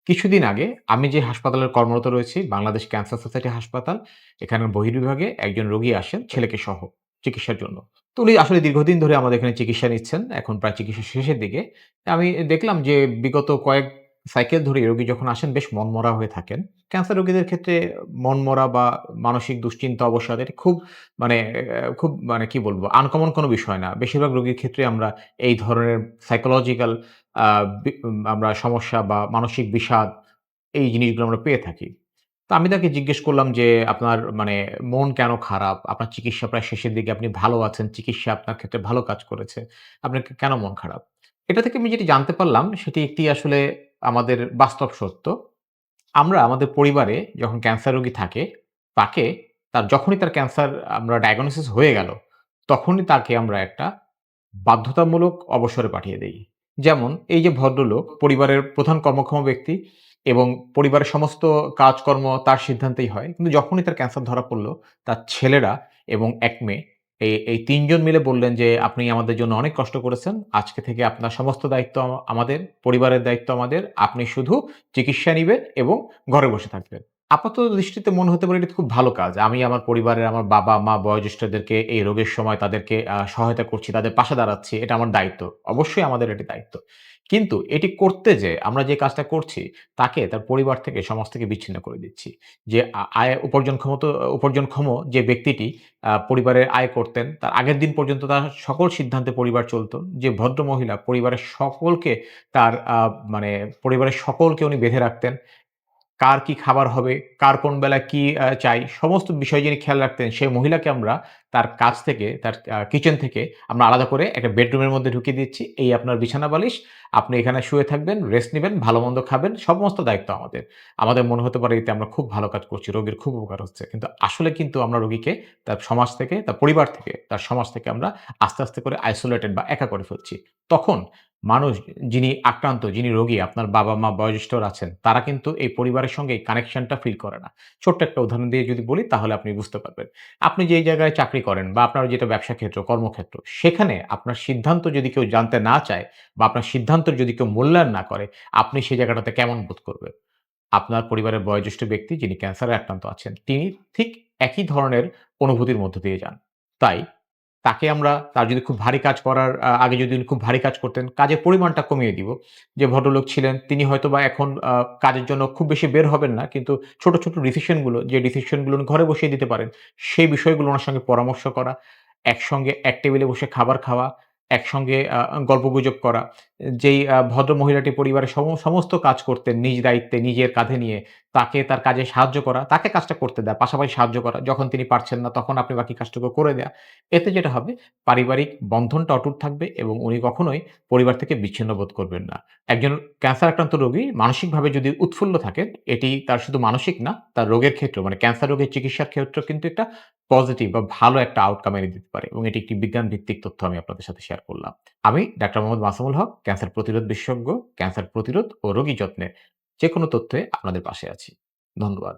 কিছুদিন আগে আমি যে হাসপাতালে কর্মরত রয়েছি, বাংলাদেশ ক্যান্সার সোসাইটি হাসপাতাল, এখানের বহির্বিভাগে একজন রোগী আসেন ছেলেকে সহ চিকিৎসার জন্য। তো উনি আসলে দীর্ঘদিন ধরে আমাদের এখানে চিকিৎসা নিচ্ছেন। এখন প্রায় চিকিৎসা শেষের দিকে। আমি দেখলাম যে বিগত কয়েক সাইকেল ধরে রোগী যখন আসেন বেশ মনমরা হয়ে থাকেন। ক্যান্সার রোগীদের ক্ষেত্রে মনমরা বা মানসিক দুশ্চিন্তা অবসাদ এটা খুব কি বলবো আনকমন কোনো বিষয় না। বেশিরভাগ রোগীর ক্ষেত্রে আমরা এই ধরনের সাইকোলজিক্যাল আ আমরা সমস্যা বা মানসিক বিষাদ এই জিনিসগুলো আমরা পেয়ে থাকি। তো আমি তাকে জিজ্ঞেস করলাম যে, "আপনার মন কেন খারাপ? আপনার চিকিৎসা প্রায় শেষের দিকে, আপনি ভালো আছেন, চিকিৎসা আপনার ক্ষেত্রে ভালো কাজ করেছে। আপনার কেন মন খারাপ?" এটা থেকে আমি যেটি জানতে পারলাম সেটি একটি আসলে আমাদের বাস্তব সত্য। আমরা আমাদের পরিবারে যখন ক্যান্সার রোগী থাকে, তাকে যখনই তার ক্যান্সার আমরা ডায়াগনোসিস হয়ে গেল, তখনই তাকে আমরা একটা বাধ্যতামূলক অবসরে পাঠিয়ে দেই। যেমন এই যে ভদ্রলোক পরিবারের প্রধান কর্মক্ষম ব্যক্তি এবং পরিবারের সমস্ত কাজকর্ম তার সিদ্ধান্তেই হয়। কিন্তু যখনই তার ক্যান্সার ধরা পড়ল, তার ছেলেরা এবং ১ মেয়ে এই ৩ জন মিলে বললেন যে, "আপনি আমাদের জন্য অনেক কষ্ট করেছেন। আজকে থেকে আপনার সমস্ত দায়িত্ব আমাদের, পরিবারের দায়িত্ব আমাদের। আপনি শুধু চিকিৎসা নিবেন এবং ঘরে বসে থাকবেন।" আপাত দৃষ্টিতে মনে হতে পারে এটা খুব ভালো কাজ। আমি আমার পরিবারের আমার বাবা-মা বয়োজ্যেষ্ঠদেরকে এই রোগের সময় তাদেরকে সহায়তা করছি, তাদের পাশে দাঁড়াচ্ছি। এটা আমার দায়িত্ব। অবশ্যই আমাদের এটি দায়িত্ব। কিন্তু এটি করতে যেয়ে আমরা যে কাজটা করছি, তাকে তার পরিবার থেকে, সমাজ থেকে বিচ্ছিন্ন করে দিচ্ছি। যে আয় উপার্জনক্ষম যে ব্যক্তিটি পরিবারের আয় করতেন, তার আগের দিন পর্যন্ত তার সকল সিদ্ধান্তে পরিবার চলত। যে ভদ্রমহিলা পরিবারের সকলকে তার মানে পরিবারের সকলকে উনি বেঁধে রাখতেন। কার কি খাবার হবে, কার কোন বেলায় কি চাই, সমস্ত বিষয় যিনি খেয়াল রাখতেন, সেই মহিলাকে আমরা তার কাজ থেকে, তার কিচেন থেকে আমরা আলাদা করে একটা বেডরুমের মধ্যে ঢুকিয়ে দিচ্ছি। এই আপনার বিছানা বালিশ, আপনি এখানে শুয়ে থাকবেন, রেস্ট নিবেন, ভালো-মন্দ খাবেন, সমস্ত দায়িত্ব আমাদের। আমাদের মনে হতে পারে এতে আমরা খুব ভালো কাজ করছি, রোগীর খুব উপকার হচ্ছে। কিন্তু আসলে কিন্তু আমরা রোগীকে তার সমাজ থেকে, তার পরিবার থেকে, তার সমাজ থেকে আমরা আস্তে, আস্তে করে আইসোলেটেড বা একা করে ফেলছি। তখন মানুষ যিনি আক্রান্ত, যিনি রোগী, আপনার বাবা-মা, বয়োজ্যেষ্ঠরা আছেন, তারা কিন্তু এই পরিবারের সঙ্গে এই কানেকশনটা ফিল করে না। ছোট্ট একটা উদাহরণ দিয়ে যদি বলি তাহলে আপনি বুঝতে পারবেন। আপনি যেই জায়গায় চাকরি করেন বা আপনার যেটা ব্যবসা ক্ষেত্র, কর্মক্ষেত্র, সেখানে আপনার সিদ্ধান্ত যদি কেউ জানতে না চায় বা আপনার সিদ্ধান্তের যদি কেউ মূল্যায়ন না করে, আপনি সেই জায়গাটাতে কেমন বোধ করবেন? আপনার পরিবারের বয়োজ্যেষ্ঠ ব্যক্তি যিনি ক্যান্সারে আক্রান্ত আছেন, তিনি ঠিক একই ধরনের অনুভূতির মধ্য দিয়ে যান। তাই তাকে আমরা তার যদি খুব ভারী কাজ করার আগে যদি উনি খুব ভারী কাজ করতেন, কাজের পরিমাণটা কমিয়ে দিব। যে ভদ্রলোক ছিলেন তিনি হয়তোবা এখন কাজের জন্য খুব বেশি বের হবেন না। কিন্তু ছোট, ছোট ডিসিশন গুলো উনি ঘরে বসিয়ে দিতে পারেন। সেই বিষয়গুলো উনার সঙ্গে পরামর্শ করা, একসঙ্গে এক টেবিলে বসে খাবার খাওয়া, একসঙ্গে গল্পগুজব করা। যেই ভদ্র মহিলাটি পরিবারের সমস্ত কাজ করতেন নিজ দায়িত্বে, নিজের কাঁধে নিয়ে, তাকে তার কাজে সাহায্য করা, তাকে কাজটা করতে দেয়া, পাশাপাশি সাহায্য করা। যখন তিনি পারছেন না তখন আপনি বাকি কাজটুকু করে দেয়া। এতে যেটা হবে পারিবারিক বন্ধনটা অটুট থাকবে এবং উনি কখনোই পরিবার থেকে বিচ্ছিন্ন বোধ করবেন না। একজন ক্যান্সার আক্রান্ত রোগী মানসিকভাবে যদি উৎফুল্ল থাকেন, এটি তার শুধু মানসিক না, তার রোগের ক্ষেত্রেও মানে ক্যান্সার রোগের চিকিৎসার ক্ষেত্রেও কিন্তু একটা পজিটিভ বা ভালো একটা আউটকাম এনে দিতে পারে এবং এটি একটি বিজ্ঞান ভিত্তিক তথ্য আমি আপনাদের সাথে শেয়ার করলাম। আমি ডাক্তার মোহাম্মদ মাসুমুল হক, ক্যান্সার প্রতিরোধ বিশেষজ্ঞ, ক্যান্সার প্রতিরোধ ও রোগী যত্নে যেকোনো তথ্যে আপনাদের পাশে আছি। ধন্যবাদ।